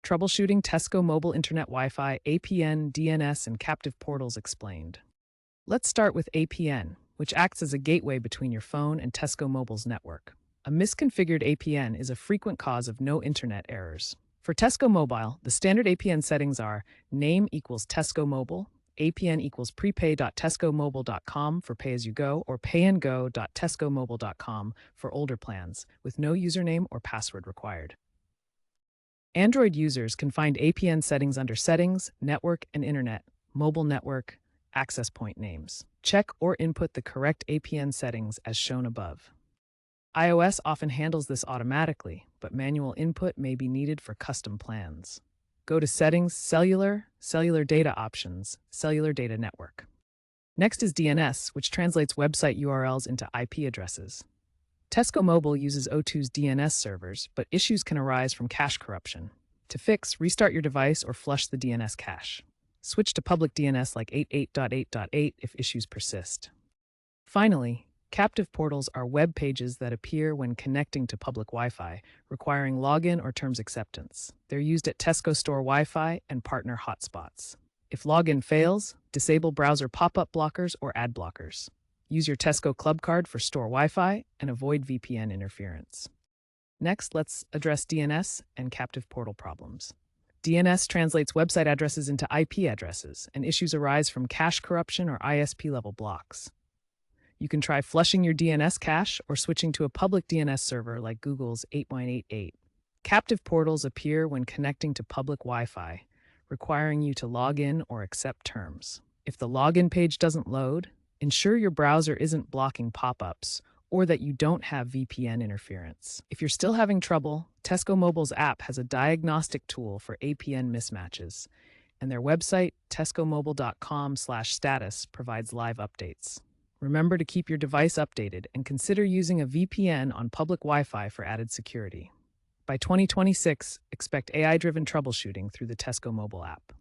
Troubleshooting Tesco Mobile Internet Wi-Fi, APN, DNS, and captive portals explained. Let's start with APN, which acts as a gateway between your phone and Tesco Mobile's network. A misconfigured APN is a frequent cause of no internet errors. For Tesco Mobile, the standard APN settings are name equals Tesco Mobile, APN equals prepay.tescomobile.com for pay-as-you-go, or payandgo.tescomobile.com for older plans, with no username or password required. Android users can find APN settings under Settings, Network and Internet, Mobile Network, Access Point names. Check or input the correct APN settings as shown above. iOS often handles this automatically, but manual input may be needed for custom plans. Go to Settings, Cellular, Cellular Data Options, Cellular Data Network. Next is DNS, which translates website URLs into IP addresses. Tesco Mobile uses O2's DNS servers, but issues can arise from cache corruption. To fix, restart your device or flush the DNS cache. Switch to public DNS like 88.8.8 if issues persist. Finally, captive portals are web pages that appear when connecting to public Wi-Fi, requiring login or terms acceptance. They're used at Tesco store Wi-Fi and partner hotspots. If login fails, disable browser pop-up blockers or ad blockers. Use your Tesco Club card for store Wi-Fi and avoid VPN interference. Next, let's address DNS and captive portal problems. DNS translates website addresses into IP addresses, and issues arise from cache corruption or ISP-level blocks. You can try flushing your DNS cache or switching to a public DNS server like Google's 8.88. Captive portals appear when connecting to public Wi-Fi, requiring you to log in or accept terms. If the login page doesn't load, ensure your browser isn't blocking pop-ups or that you don't have VPN interference. If you're still having trouble, Tesco Mobile's app has a diagnostic tool for APN mismatches, and their website, tescomobile.com/status, provides live updates. Remember to keep your device updated and consider using a VPN on public Wi-Fi for added security. By 2026, expect AI-driven troubleshooting through the Tesco Mobile app.